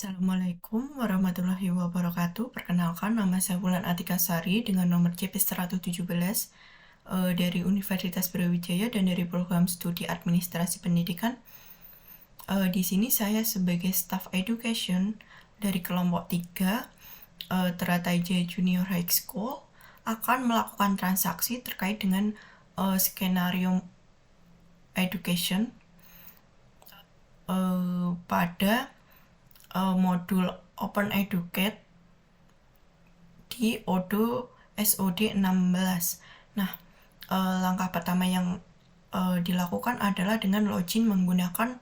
Assalamualaikum warahmatullahi wabarakatuh. Perkenalkan, nama saya Wulan Atika Sari dengan nomor CP 117 dari Universitas Brawijaya dan dari program studi Administrasi Pendidikan. Di sini saya sebagai Staff Education dari kelompok 3 Teratai Jaya Junior High School akan melakukan transaksi terkait dengan skenario education pada modul Open Educate di ODO SOD 16. Nah, langkah pertama yang dilakukan adalah dengan login menggunakan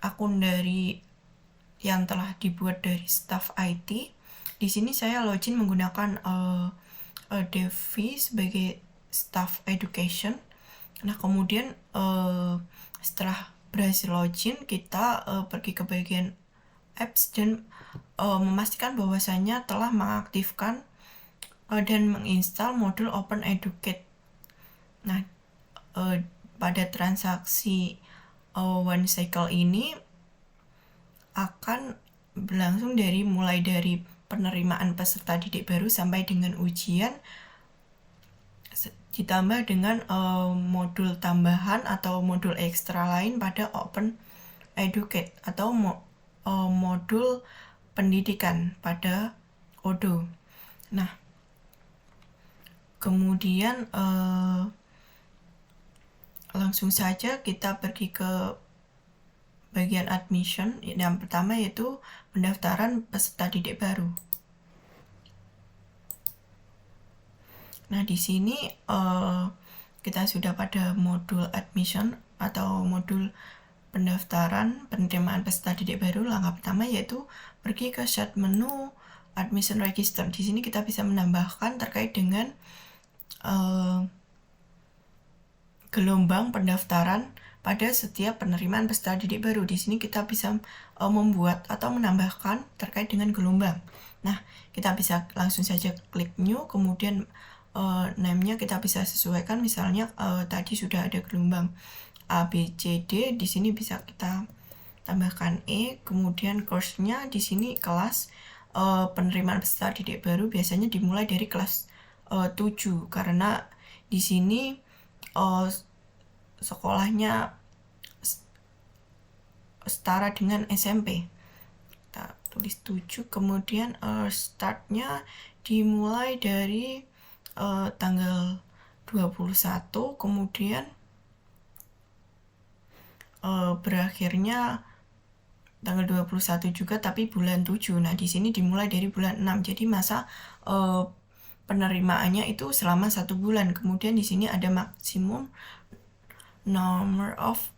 akun dari yang telah dibuat dari staff IT. Di sini saya login menggunakan Devi sebagai staff education. Nah, kemudian setelah berhasil login, kita pergi ke bagian apps dan memastikan bahwasanya telah mengaktifkan dan menginstal modul Open Educate. Nah, pada transaksi one cycle ini akan berlangsung mulai dari penerimaan peserta didik baru sampai dengan ujian, ditambah dengan modul tambahan atau modul ekstra lain pada Open Educate atau modul pendidikan pada ODO. Nah, kemudian langsung saja kita pergi ke bagian admission. Yang pertama yaitu pendaftaran peserta didik baru. Nah, di sini kita sudah pada modul admission atau modul pendaftaran penerimaan peserta didik baru. Langkah pertama yaitu pergi ke start menu admission register. Di sini kita bisa menambahkan terkait dengan gelombang pendaftaran pada setiap penerimaan peserta didik baru. Di sini kita bisa membuat atau menambahkan terkait dengan gelombang. Nah, kita bisa langsung saja klik new, kemudian name-nya kita bisa sesuaikan. Misalnya tadi sudah ada gelombang A, B, C, D. Di sini bisa kita tambahkan E. Kemudian course-nya di sini kelas penerimaan peserta didik baru biasanya dimulai dari kelas 7 karena di sini sekolahnya setara dengan SMP. Kita tulis 7, kemudian startnya dimulai dari tanggal 21, kemudian berakhirnya tanggal 21 juga tapi bulan 7. Nah, di sini dimulai dari bulan 6. Jadi masa penerimaannya itu selama 1 bulan. Kemudian di sini ada maksimum number of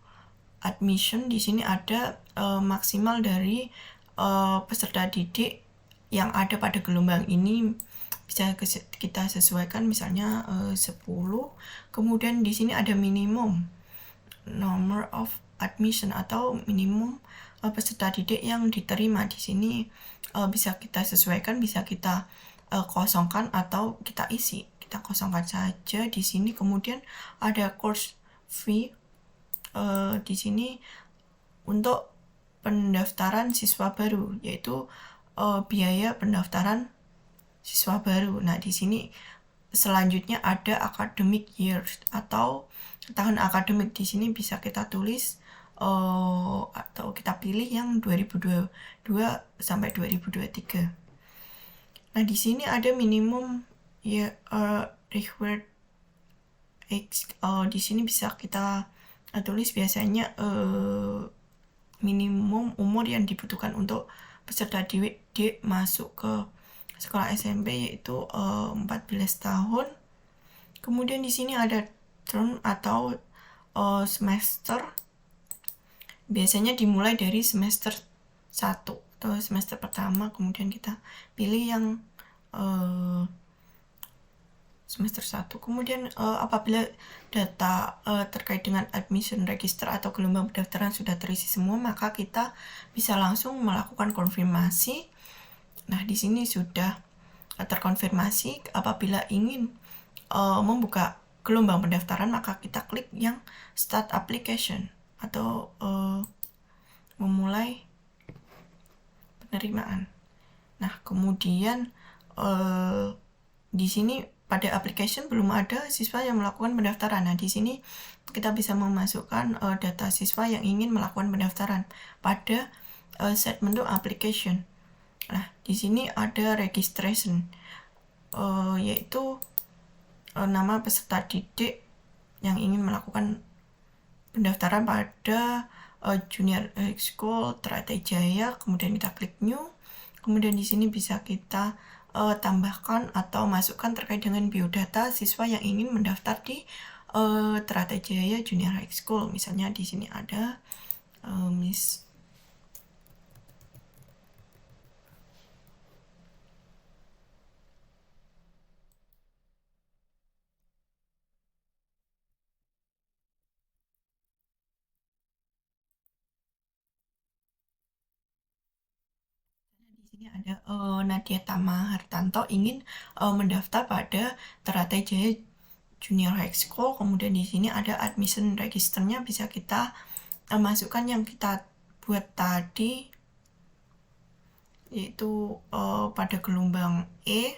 admission. Di sini ada maksimal dari peserta didik yang ada pada gelombang ini bisa kita sesuaikan, misalnya 10. Kemudian di sini ada minimum number of admission atau minimum peserta didik yang diterima. Di sini bisa kita sesuaikan, bisa kita kosongkan atau kita isi. Kita kosongkan saja di sini. Kemudian ada course fee di sini untuk pendaftaran siswa baru, yaitu biaya pendaftaran siswa baru. Nah, di sini selanjutnya ada academic years atau tahun akademik. Di sini bisa kita tulis atau kita pilih yang 2022 sampai 2023. Nah, di sini ada minimum required age. Di sini bisa kita tulis biasanya minimum umur yang dibutuhkan untuk peserta didik masuk ke sekolah SMP yaitu 14 tahun. Kemudian di sini ada term atau semester. Biasanya dimulai dari semester 1 atau semester pertama, kemudian kita pilih yang semester 1. Kemudian apabila data terkait dengan admission register atau gelombang pendaftaran sudah terisi semua, maka kita bisa langsung melakukan konfirmasi. Nah, di sini sudah terkonfirmasi. Apabila ingin membuka gelombang pendaftaran, maka kita klik yang start application atau memulai penerimaan. Nah, kemudian di sini pada application belum ada siswa yang melakukan pendaftaran. Nah, di sini kita bisa memasukkan data siswa yang ingin melakukan pendaftaran pada segmen to application. Nah, di sini ada registration, yaitu nama peserta didik yang ingin melakukan pendaftaran pada Junior High School Teratai Jaya. Kemudian kita klik new. Kemudian di sini bisa kita tambahkan atau masukkan terkait dengan biodata siswa yang ingin mendaftar di Teratai Jaya Junior High School. Misalnya di sini ada Miss di sini ada Nadia Tama Hartanto ingin mendaftar pada Teratai Jaya Junior High School. Kemudian di sini ada admission registernya, bisa kita masukkan yang kita buat tadi, yaitu pada gelombang E.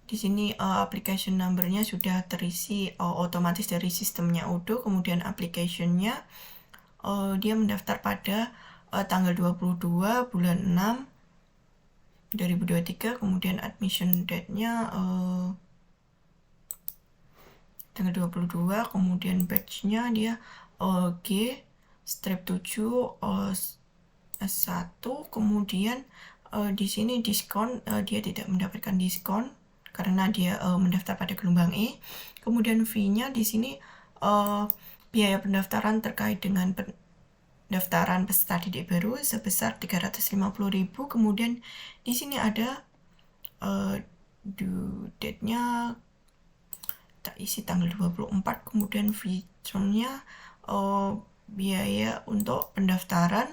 Di sini application number-nya sudah terisi otomatis dari sistemnya Odoo. Kemudian application-nya dia mendaftar pada tanggal 22 bulan 6 2023. Kemudian admission date-nya tanggal 22. Kemudian batch-nya dia G strip 7 S1. Kemudian di sini diskon, dia tidak mendapatkan diskon karena dia mendaftar pada gelombang E. Kemudian fee-nya di sini biaya pendaftaran terkait dengan pendaftaran peserta didik baru sebesar 350.000. Kemudian di sini ada due date-nya kita isi tanggal 24. Kemudian fee-nya biaya untuk pendaftaran.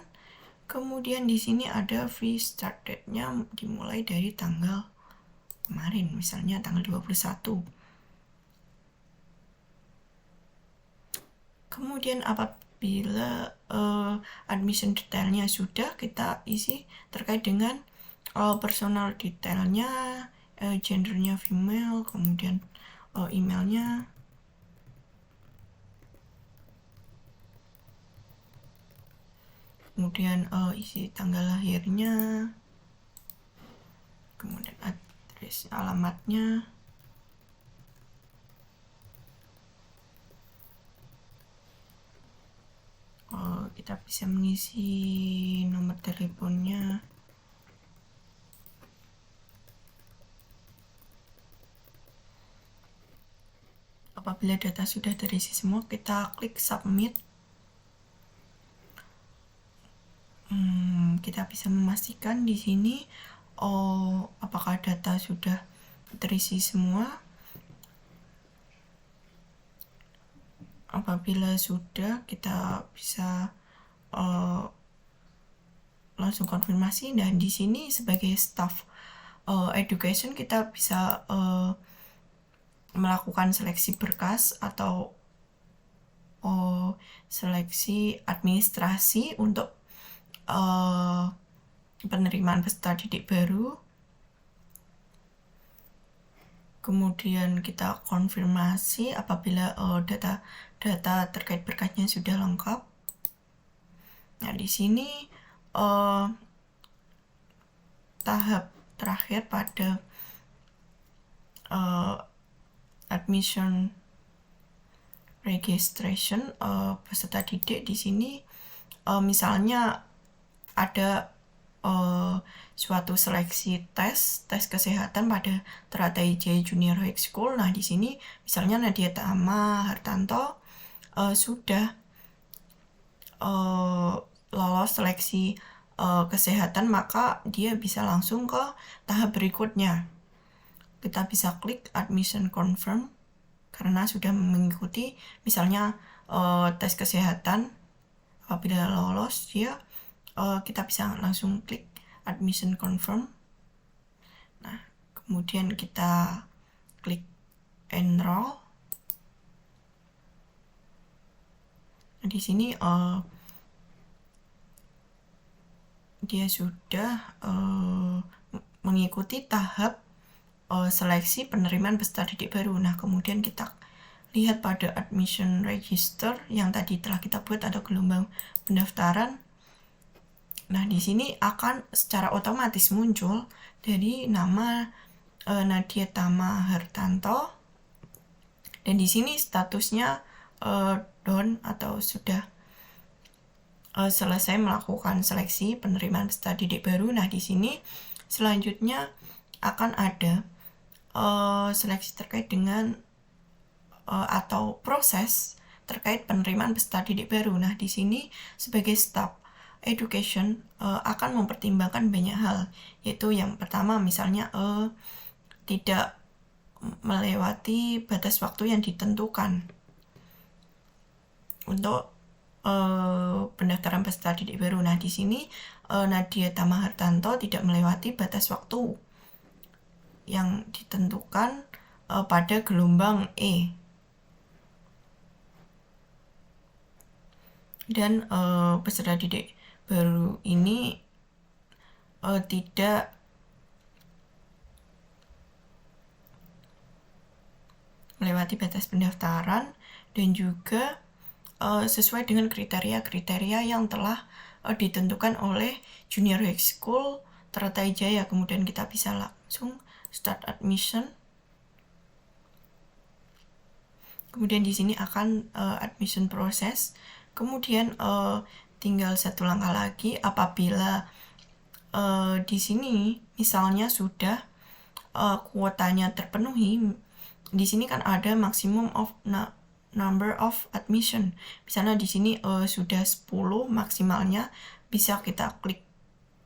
Kemudian di sini ada fee start date-nya dimulai dari tanggal kemarin, misalnya tanggal 21. Kemudian apabila admission detailnya sudah, kita isi terkait dengan personal detailnya, gendernya female, kemudian emailnya, kemudian isi tanggal lahirnya, kemudian adres alamatnya, kita bisa mengisi nomor teleponnya. Apabila data sudah terisi semua, kita klik submit. Kita bisa memastikan di sini apakah data sudah terisi semua. Apabila sudah, kita bisa langsung konfirmasi. Dan di sini sebagai staff education kita bisa melakukan seleksi berkas atau seleksi administrasi untuk penerimaan peserta didik baru. Kemudian kita konfirmasi apabila data terkait berkasnya sudah lengkap. Nah, di sini tahap terakhir pada admission registration peserta didik. Di sini misalnya ada suatu seleksi tes kesehatan pada Teratai Jaya Junior High School. Nah, di sini misalnya Nadia Tama Hartanto sudah lolos seleksi kesehatan, maka dia bisa langsung ke tahap berikutnya. Kita bisa klik admission confirm karena sudah mengikuti misalnya tes kesehatan. Apabila lolos dia, kita bisa langsung klik admission confirm. Nah, kemudian kita klik enroll. Nah, di sini dia sudah mengikuti tahap seleksi penerimaan peserta didik baru. Nah, kemudian kita lihat pada admission register yang tadi telah kita buat, ada gelombang pendaftaran. Nah, di sini akan secara otomatis muncul dari nama Nadia Tama Hartanto, dan di sini statusnya done atau sudah selesai melakukan seleksi penerimaan peserta didik baru. Nah, di sini selanjutnya akan ada seleksi terkait dengan atau proses terkait penerimaan peserta didik baru. Nah, di sini sebagai staf education akan mempertimbangkan banyak hal, yaitu yang pertama misalnya tidak melewati batas waktu yang ditentukan untuk pendaftaran peserta didik baru. Nah, di sini Nadia Tama Hartanto tidak melewati batas waktu yang ditentukan pada gelombang E. Dan peserta didik baru ini tidak melewati batas pendaftaran dan juga sesuai dengan kriteria-kriteria yang telah ditentukan oleh Junior High School Teratai Jaya. Kemudian kita bisa langsung start admission. Kemudian di sini akan admission proses. Kemudian tinggal satu langkah lagi, apabila di sini misalnya sudah kuotanya terpenuhi. Di sini kan ada maximum of number of admission. Misalnya di sini sudah 10 maksimalnya, bisa kita klik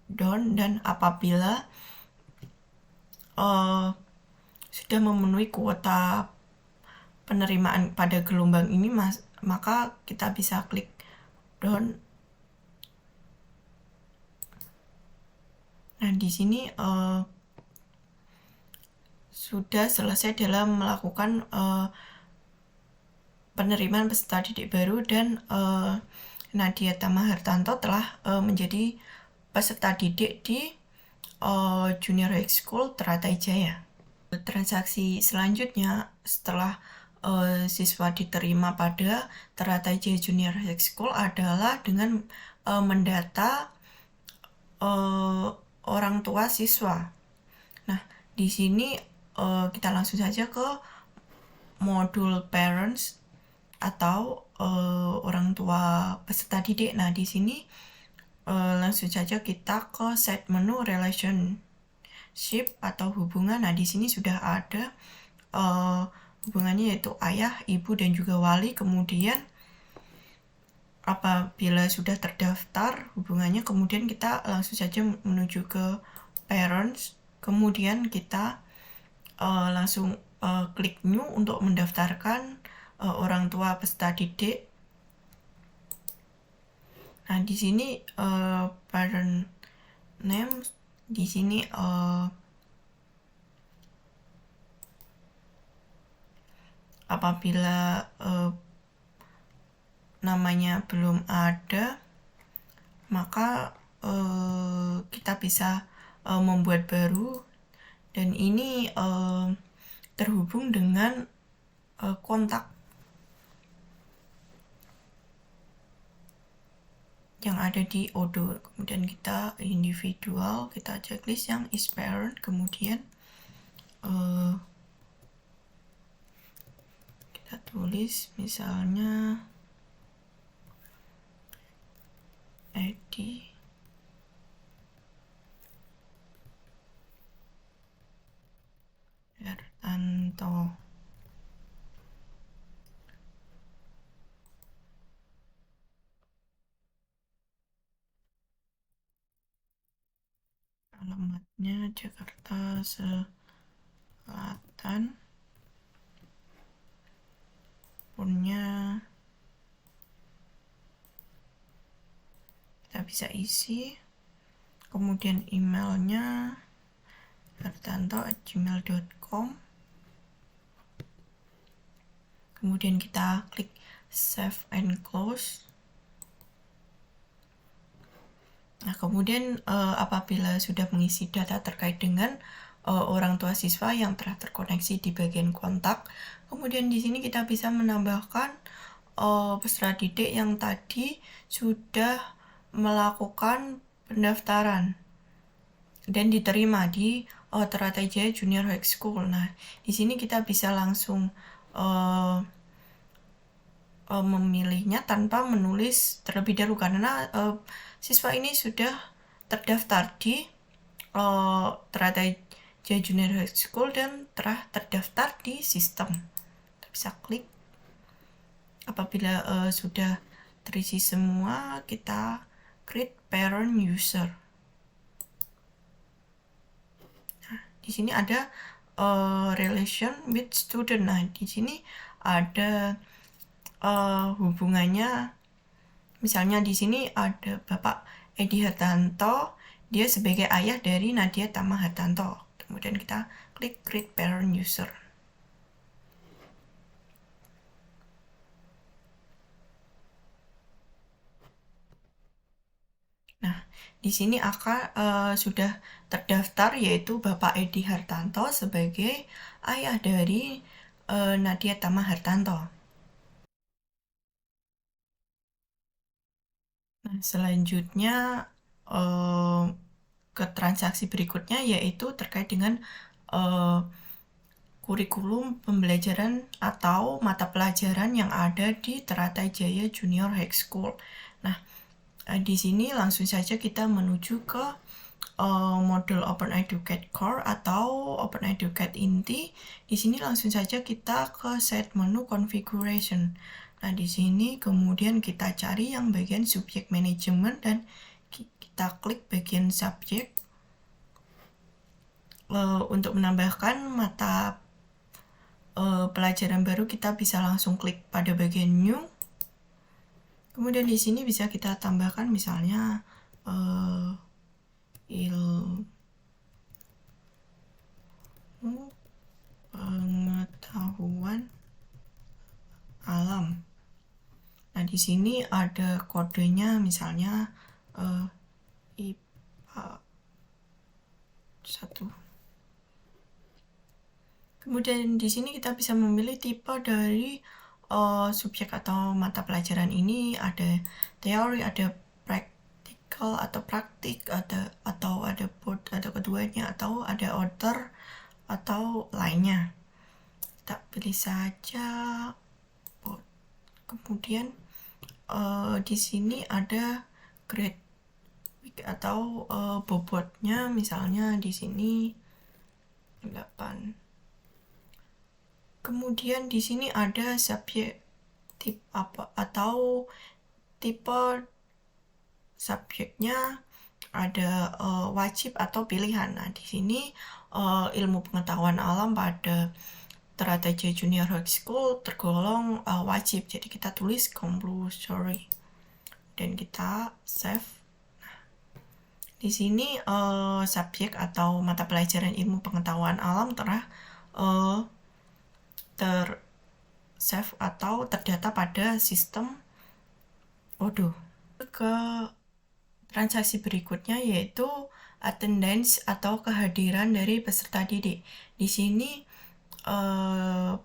down, dan apabila sudah memenuhi kuota penerimaan pada gelombang ini, maka kita bisa klik down. Nah, di sini sudah selesai dalam melakukan penerimaan peserta didik baru, dan Nadia Tama Hartanto telah menjadi peserta didik di Junior High School Teratai Jaya. Transaksi selanjutnya setelah siswa diterima pada Teratai Jaya Junior High School adalah dengan mendata orang tua siswa. Nah, di sini kita langsung saja ke modul parents atau orang tua peserta didik. Nah, di sini langsung saja kita ke set menu relationship atau hubungan. Nah, di sini sudah ada hubungannya, yaitu ayah, ibu, dan juga wali. Kemudian apabila sudah terdaftar hubungannya, kemudian kita langsung saja menuju ke parents. Kemudian kita langsung klik new untuk mendaftarkan orang tua peserta didik. Nah, di sini parent name, di sini apabila namanya belum ada, maka kita bisa membuat baru, dan ini terhubung dengan kontak yang ada di Odoo. Kemudian kita individual, kita checklist yang is parent, kemudian kita tulis misalnya Edi Hartanto. Alamatnya Jakarta Selatan, punya kita bisa isi, kemudian emailnya hartanto@gmail.com. kemudian kita klik save and close. Nah, kemudian apabila sudah mengisi data terkait dengan orang tua siswa yang telah terkoneksi di bagian kontak, kemudian di sini kita bisa menambahkan peserta didik yang tadi sudah melakukan pendaftaran dan diterima di Teratai Jaya Junior High School. Nah, di sini kita bisa langsung memilihnya tanpa menulis terlebih dahulu karena siswa ini sudah terdaftar di Teratai Jaya Junior High School dan telah terdaftar di sistem. Kita bisa klik. Apabila sudah terisi semua, kita create parent user. Nah, di sini ada relation with student. Nah, di sini ada hubungannya. Misalnya di sini ada Bapak Edi Hartanto, dia sebagai ayah dari Nadia Tama Hartanto. Kemudian kita klik create parent user. Nah, di sini sudah terdaftar yaitu Bapak Edi Hartanto sebagai ayah dari Nadia Tama Hartanto. Nah, selanjutnya ke transaksi berikutnya yaitu terkait dengan kurikulum pembelajaran atau mata pelajaran yang ada di Teratai Jaya Junior High School. Nah, di sini langsung saja kita menuju ke modul Open Educate Core atau Open Educate Inti. Di sini langsung saja kita ke set menu configuration. Nah, di sini kemudian kita cari yang bagian subjek manajemen dan kita klik bagian subjek. Untuk menambahkan mata pelajaran baru kita bisa langsung klik pada bagian new. Kemudian di sini bisa kita tambahkan misalnya ilmu pengetahuan alam. Nah, di sini ada kodenya misalnya IPA 1. Kemudian di sini kita bisa memilih tipe dari subjek atau mata pelajaran ini, ada teori, ada practical atau praktik, atau ada both atau keduanya, atau ada order atau lainnya. Kita pilih saja both. Kemudian di sini ada grade week atau bobotnya, misalnya di sini 8. Kemudian di sini ada subjek tip apa atau tipe subjeknya, ada wajib atau pilihan. Nah, di sini ilmu pengetahuan alam pada Teratai Jaya Junior High School tergolong wajib. Jadi kita tulis compulsory dan kita save. Nah, di sini subjek atau mata pelajaran ilmu pengetahuan alam telah ter-save atau terdata pada sistem Odoo. Ke transaksi berikutnya yaitu attendance atau kehadiran dari peserta didik. Di sini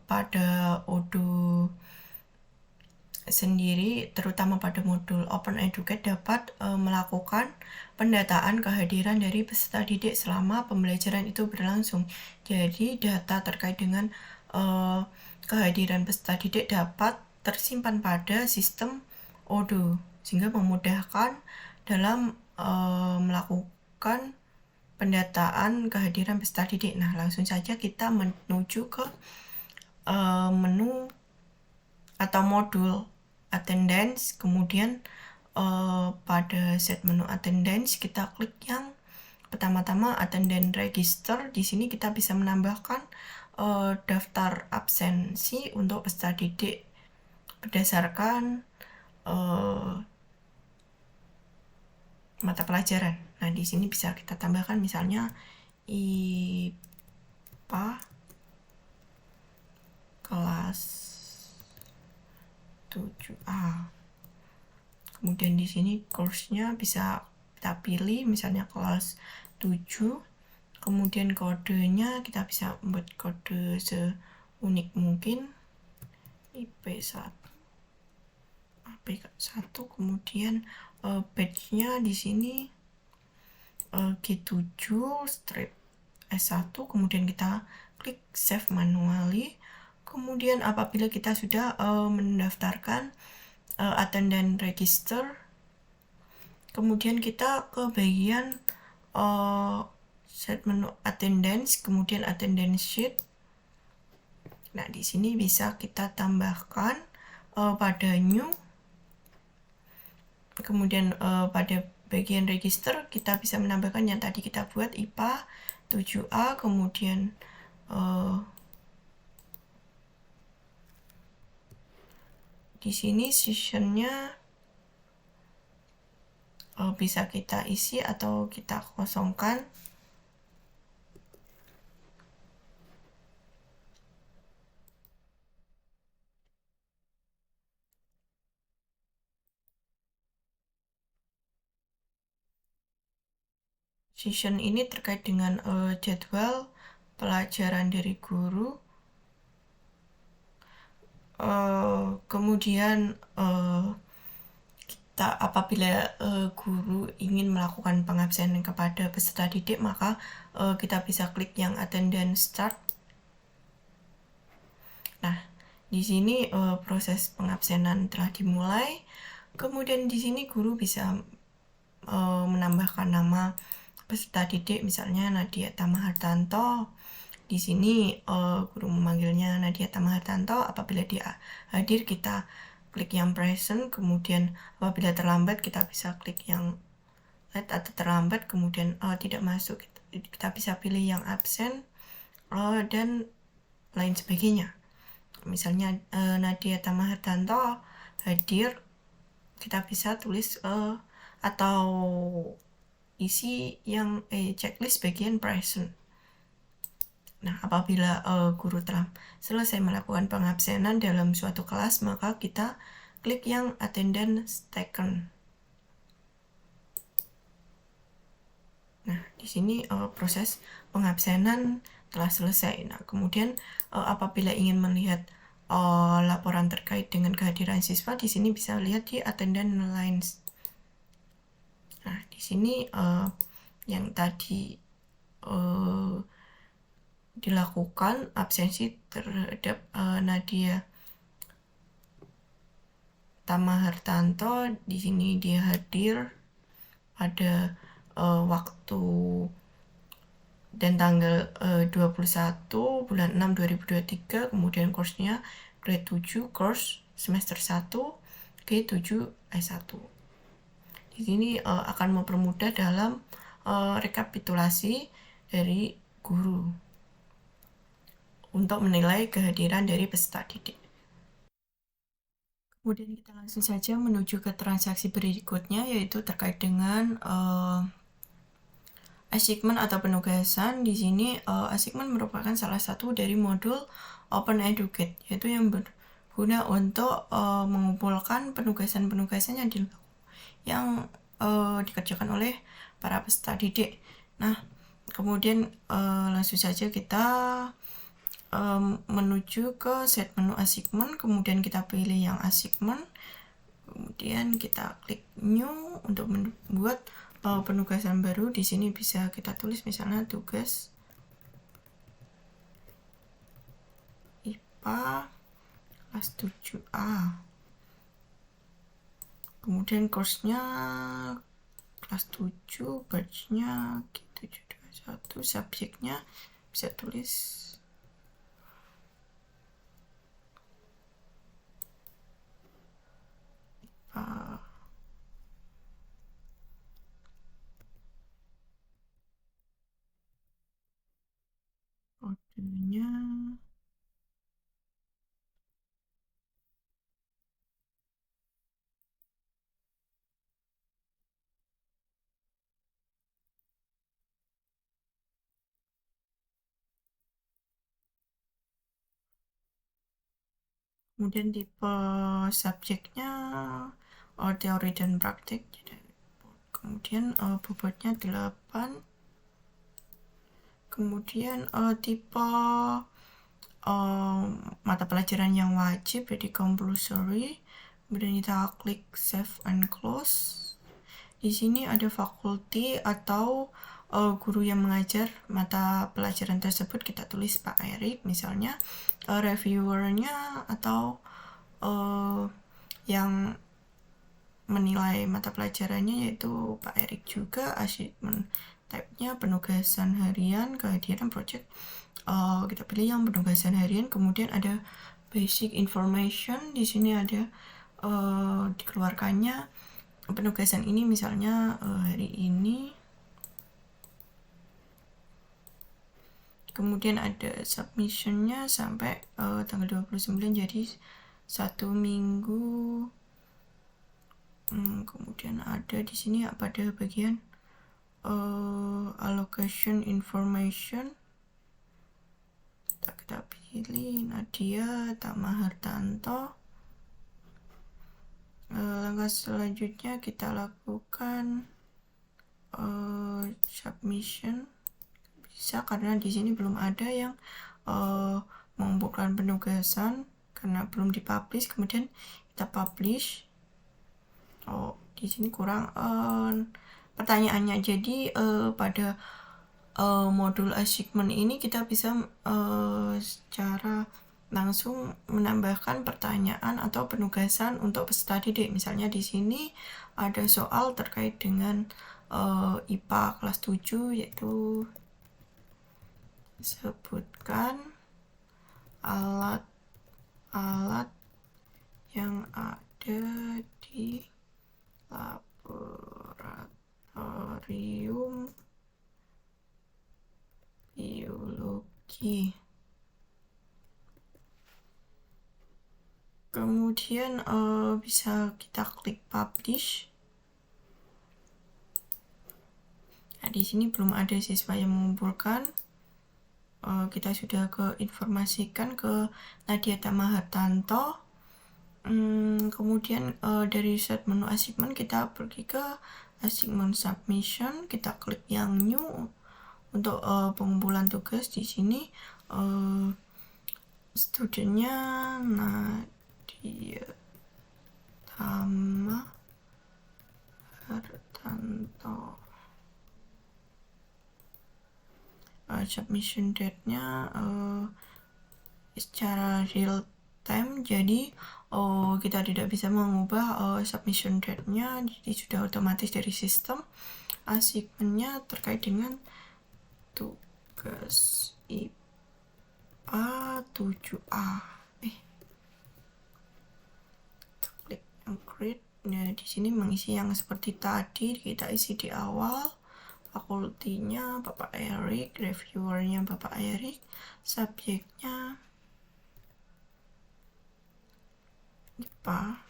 pada Odoo sendiri, terutama pada modul Open Educate, dapat melakukan pendataan kehadiran dari peserta didik selama pembelajaran itu berlangsung. Jadi data terkait dengan kehadiran peserta didik dapat tersimpan pada sistem Odoo sehingga memudahkan dalam melakukan pendataan kehadiran peserta didik. Nah, langsung saja kita menuju ke menu atau modul attendance. Kemudian pada set menu attendance kita klik yang pertama-tama attendance register. Di sini kita bisa menambahkan daftar absensi untuk peserta didik berdasarkan mata pelajaran. Nah, di sini bisa kita tambahkan misalnya IPA kelas 7A. Kemudian di sini course-nya bisa kita pilih misalnya kelas 7, kemudian kodenya kita bisa membuat kode seunik mungkin IP1, IP1, kemudian batch-nya di sini G7 strip S1, kemudian kita klik save manually. Kemudian apabila kita sudah mendaftarkan attendance register, kemudian kita ke bagian set menu attendance, kemudian attendance sheet. Nah, di sini bisa kita tambahkan pada new, kemudian pada bagian register kita bisa menambahkan yang tadi kita buat IPA 7A, kemudian di sini sessionnya bisa kita isi atau kita kosongkan. Session ini terkait dengan jadwal pelajaran dari guru. Kemudian apabila guru ingin melakukan pengabsenan kepada peserta didik, maka kita bisa klik yang attendance start. Nah, di sini proses pengabsenan telah dimulai. Kemudian di sini guru bisa menambahkan nama peserta didik, misalnya Nadia Tamahartanto. Di sini guru memanggilnya Nadia Tamahartanto. Apabila dia hadir, kita klik yang present. Kemudian apabila terlambat, kita bisa klik yang late atau terlambat. Kemudian tidak masuk, kita bisa pilih yang absen dan lain sebagainya. Misalnya Nadia Tamahartanto hadir, kita bisa tulis atau isi yang checklist bagian present. Nah, apabila guru telah selesai melakukan pengabsenan dalam suatu kelas, maka kita klik yang attendance taken. Nah, di sini proses pengabsenan telah selesai. Nah, kemudian apabila ingin melihat laporan terkait dengan kehadiran siswa, di sini bisa lihat di attendance lines. Nah, di sini yang tadi dilakukan absensi terhadap Nadia Tamahartanto, di sini dia hadir pada waktu dan tanggal 21 bulan 6 2023, kemudian course-nya grade 7, course semester 1, G7 S1. Di sini akan mempermudah dalam rekapitulasi dari guru untuk menilai kehadiran dari peserta didik. Kemudian kita langsung saja menuju ke transaksi berikutnya, yaitu terkait dengan assignment atau penugasan. Di sini assignment merupakan salah satu dari modul Open Educate, yaitu yang berguna untuk mengumpulkan penugasan-penugasan yang dikerjakan oleh para peserta didik. Nah, kemudian langsung saja kita menuju ke set menu assignment, kemudian kita pilih yang assignment, kemudian kita klik new untuk membuat penugasan baru. Di sini bisa kita tulis misalnya tugas IPA kelas 7A, kemudian course-nya kelas 7, batch-nya G721, subjeknya bisa tulis IPA. Kodenya kemudian tipe subjeknya teori dan praktik, kemudian bobotnya 8, kemudian tipe mata pelajaran yang wajib jadi compulsory, kemudian kita klik save and close. Di sini ada fakulti atau guru yang mengajar mata pelajaran tersebut, kita tulis Pak Erik misalnya, reviewernya atau yang menilai mata pelajarannya yaitu Pak Erik juga, achievement type-nya penugasan harian, kehadiran project, kita pilih yang penugasan harian. Kemudian ada basic information, di sini ada dikeluarkannya penugasan ini misalnya hari ini. Kemudian ada submissionnya sampai tanggal 29, jadi 1 minggu. Kemudian ada di sini pada bagian allocation information, kita pilih Nadia Tamahartanto. Langkah selanjutnya kita lakukan submission, bisa karena di sini belum ada yang mengumpulkan penugasan karena belum dipublish. Kemudian kita publish. Di sini kurang pertanyaannya. Jadi pada modul achievement ini kita bisa secara langsung menambahkan pertanyaan atau penugasan untuk peserta didik. Misalnya di sini ada soal terkait dengan IPA kelas 7, yaitu sebutkan alat-alat yang ada di laboratorium biologi. Kemudian bisa kita klik publish. Nah, di sini belum ada siswa yang mengumpulkan. Kita sudah informasikan ke Nadia Tamahartanto. Kemudian dari set menu achievement kita pergi ke achievement submission, kita klik yang new untuk pengumpulan tugas. Di sini studentnya Nadia Tamahartanto. Submission date-nya secara real time, jadi kita tidak bisa mengubah submission date-nya, jadi sudah otomatis dari sistem. Achievement-nya terkait dengan tugas IPA 7A. Klik yang create. Nah, di sini mengisi yang seperti tadi kita isi di awal. Fakultinya Bapak Erik, reviewernya Bapak Erik, subjeknya IPA.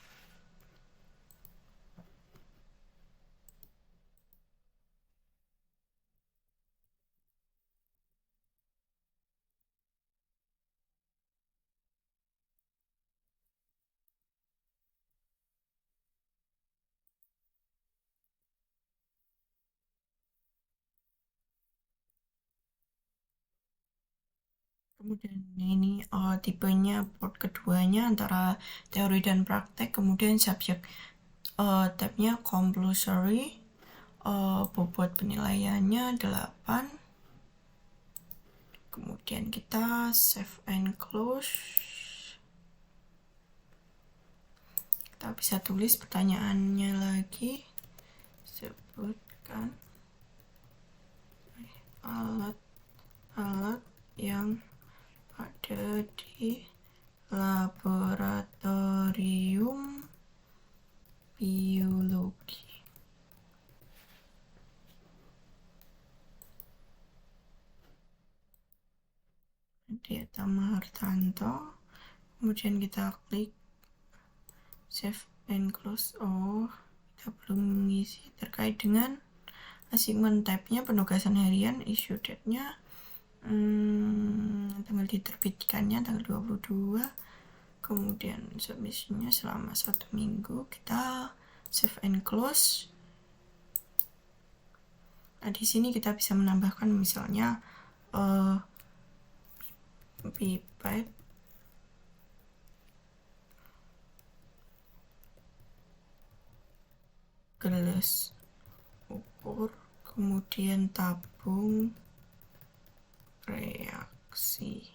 Kemudian ini tipenya part keduanya antara teori dan praktek. Kemudian subjek tab-nya compulsory, bobot penilaiannya 8. Kemudian kita save and close. Kita bisa tulis pertanyaannya lagi, sebutkan alat-alat yang ada di laboratorium biologi. Nadia Tamahartanto. Kemudian kita klik save and close. Kita belum mengisi terkait dengan assignment type-nya penugasan harian, issue date-nya tanggal diterbitkannya tanggal 22. Kemudian submission-nya selama 1 minggu. Kita save and close. Nah, di sini kita bisa menambahkan misalnya pipet gelas ukur, kemudian tabung reaksi.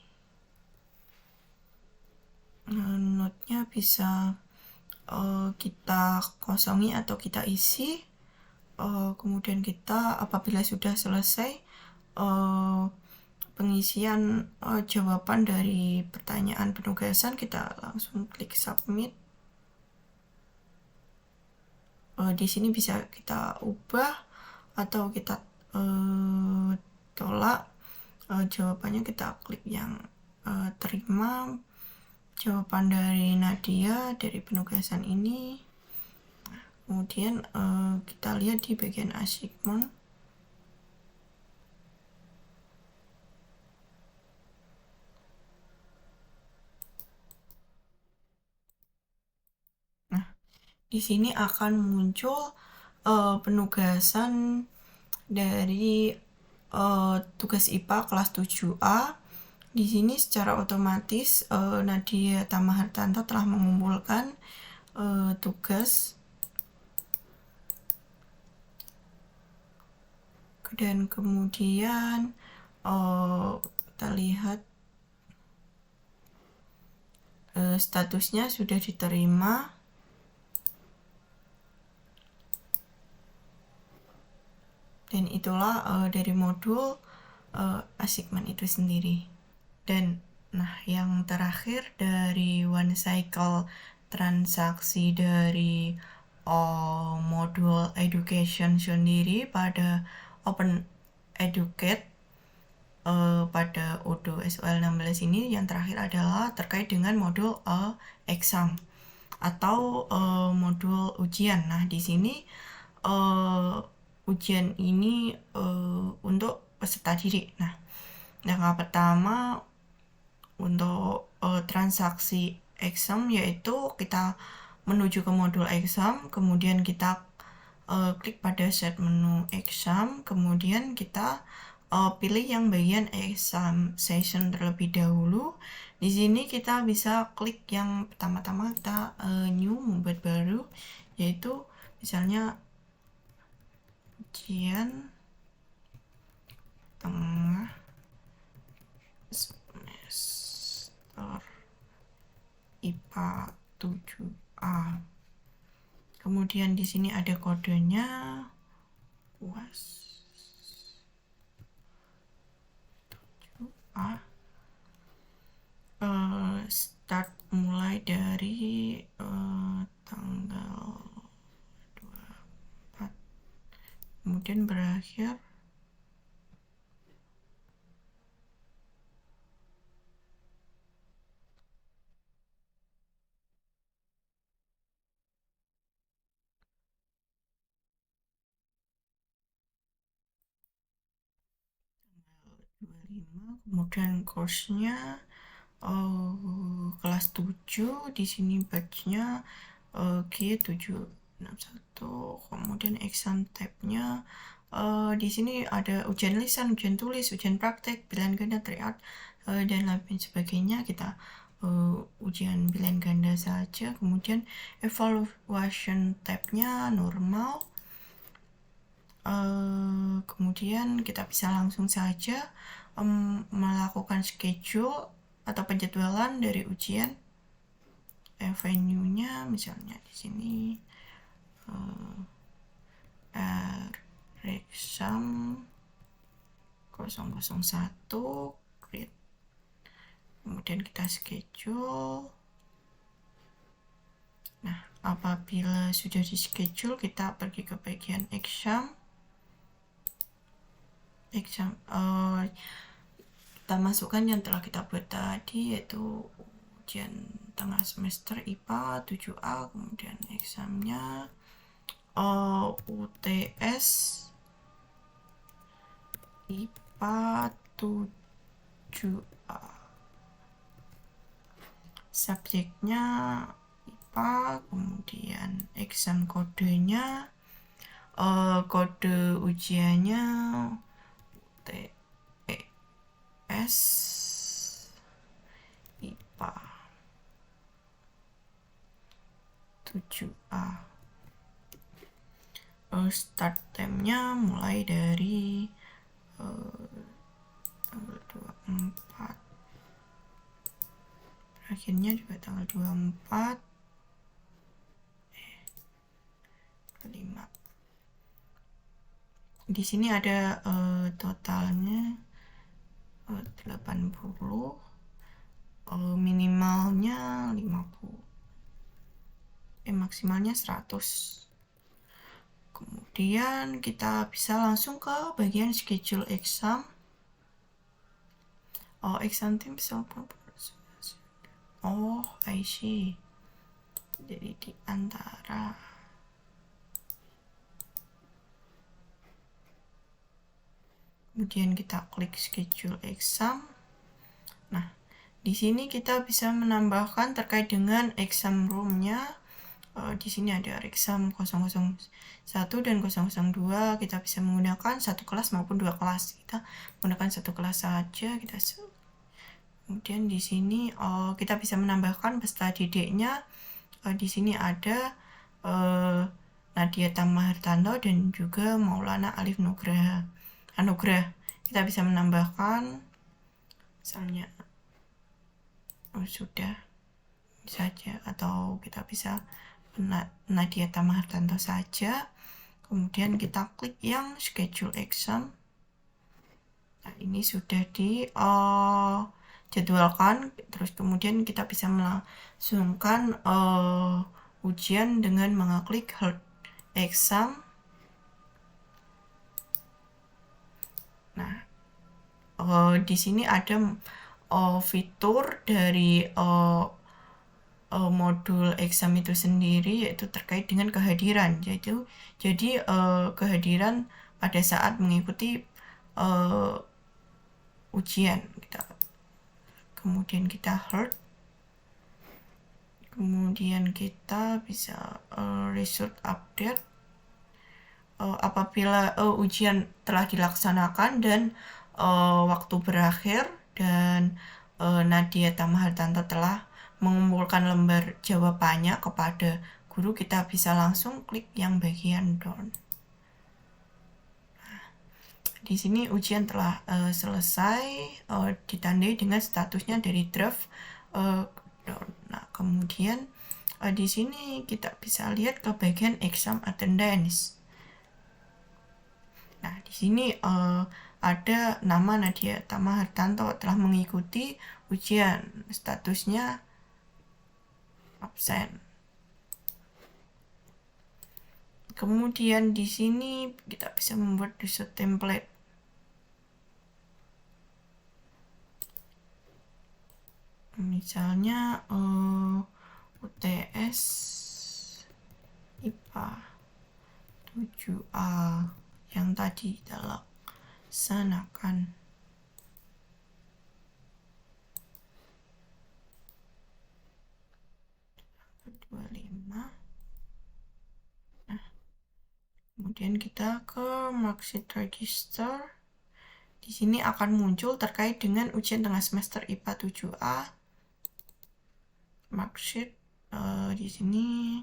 Notnya bisa kita kosongi atau kita isi. Kemudian kita apabila sudah selesai pengisian jawaban dari pertanyaan penugasan, kita langsung klik submit. Di sini bisa kita ubah atau kita tolak jawabannya. Kita klik yang terima jawaban dari Nadia dari penugasan ini. Kemudian kita lihat di bagian achievement. Nah, di sini akan muncul penugasan dari tugas IPA kelas 7A. Di sini secara otomatis Nadia Tamahartanto telah mengumpulkan tugas, dan kemudian kita lihat statusnya sudah diterima. Dan itulah dari modul assignment itu sendiri. Dan nah, yang terakhir dari one cycle transaksi dari modul education sendiri pada Open Educate pada Odoo SOL 16 ini, yang terakhir adalah terkait dengan modul exam atau modul ujian. Nah, di sini ujian ini untuk peserta didik. Nah, yang pertama untuk transaksi exam, yaitu kita menuju ke modul exam, kemudian kita klik pada set menu exam, kemudian kita pilih yang bagian exam session terlebih dahulu. Di sini kita bisa klik yang pertama-tama, kita new, membuat baru, yaitu misalnya ujian tengah semester IPA 7A. Kemudian di sini ada kodenya UAS 7A. Start mulai dari tanggal 24, kemudian berakhir tanggal 25. Kemudian course-nya kelas 7, di sini batch-nya G761. Kemudian exam type-nya di sini ada ujian lisan, ujian tulis, ujian praktek, pilihan ganda, tryout, dan lain sebagainya. Kita ujian pilihan ganda saja. Kemudian evaluation type-nya normal. Kemudian kita bisa langsung saja melakukan schedule atau penjadwalan dari ujian. Venue-nya misalnya di sini exam 001 create, kemudian kita schedule. Nah, apabila sudah di schedule, kita pergi ke bagian exam. Kita masukkan yang telah kita buat tadi, yaitu ujian tengah semester IPA 7A, kemudian examnya UTS IPA 7A, subjeknya IPA, kemudian exam kodenya kode ujiannya TES IPA 7A. Start time-nya mulai dari tanggal 24, berakhirnya juga tanggal 24, 25. Di sini ada totalnya 80, minimalnya 50, maksimalnya 100. Kemudian kita bisa langsung ke bagian schedule exam. Exam team bisa I see. Jadi di antara kemudian kita klik schedule exam. Nah, di sini kita bisa menambahkan terkait dengan exam room-nya. Di sini ada exam 001 dan 002. Kita bisa menggunakan satu kelas maupun 2 kelas. Kita menggunakan satu kelas saja. Kemudian di sini kita bisa menambahkan peserta didiknya. Di sini ada Nadia Tama Hartanto dan juga Maulana Alif Anugrah. Kita bisa menambahkan misalnya sudah saja, atau kita bisa Nadia Tama Hartanto saja. Kemudian kita klik yang schedule exam. Nah, ini sudah dijadwalkan. Terus kemudian kita bisa melangsungkan ujian dengan mengklik hold exam. Nah, di sini ada fitur dari modul exam itu sendiri, yaitu terkait dengan kehadiran. Jadi kehadiran pada saat mengikuti ujian. Kemudian kita hold. Kemudian kita bisa result update apabila ujian telah dilaksanakan dan waktu berakhir dan Nadia Tama Hartanto telah mengumpulkan lembar jawabannya kepada guru, kita bisa langsung klik yang bagian done. Nah, di sini ujian telah selesai, ditandai dengan statusnya dari draft done. Nah, kemudian di sini kita bisa lihat ke bagian exam attendance. Nah, di sini ada nama Nadia Tama Hartanto telah mengikuti ujian, statusnya absen. Kemudian di sini kita bisa membuat result template. Misalnya UTS IPA 7A yang tadi dilaksanakan. Nah, kemudian kita ke marksheet register. Di sini akan muncul terkait dengan ujian tengah semester IPA 7A. Marksheet di sini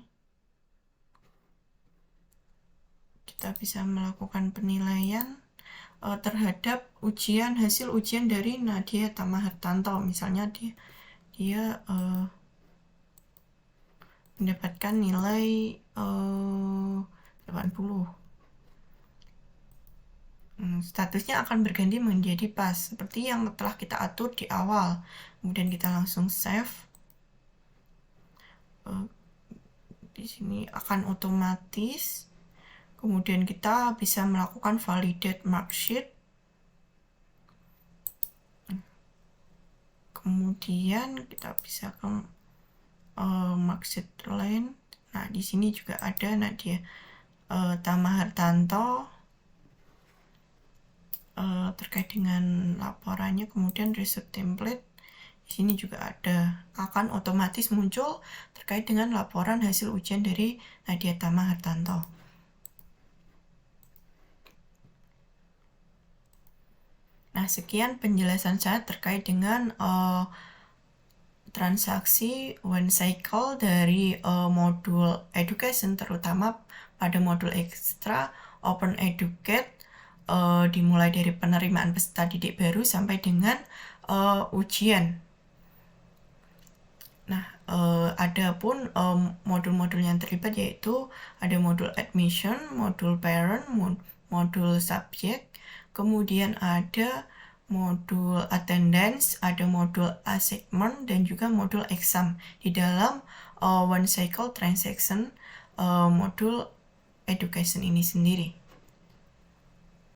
kita bisa melakukan penilaian terhadap hasil ujian dari Nadia Tama Hartanto. Misalnya dia mendapatkan nilai 80. Statusnya akan berganti menjadi pas, seperti yang telah kita atur di awal. Kemudian kita langsung save. Di sini akan otomatis. Kemudian kita bisa melakukan validate marksheet. Kemudian kita bisa ke marksheet lain. Nah, di sini juga ada Nadia Tama Hartanto terkait dengan laporannya. Kemudian result template. Di sini juga akan otomatis muncul terkait dengan laporan hasil ujian dari Nadia Tama Hartanto. Nah, sekian penjelasan saya terkait dengan transaksi one cycle dari modul education, terutama pada modul ekstra Open Educate, dimulai dari penerimaan peserta didik baru sampai dengan ujian. Nah, ada pun modul-modul yang terlibat, yaitu ada modul admission, modul parent, modul subject, kemudian ada modul attendance, ada modul assignment, dan juga modul exam di dalam one cycle transaction modul education ini sendiri.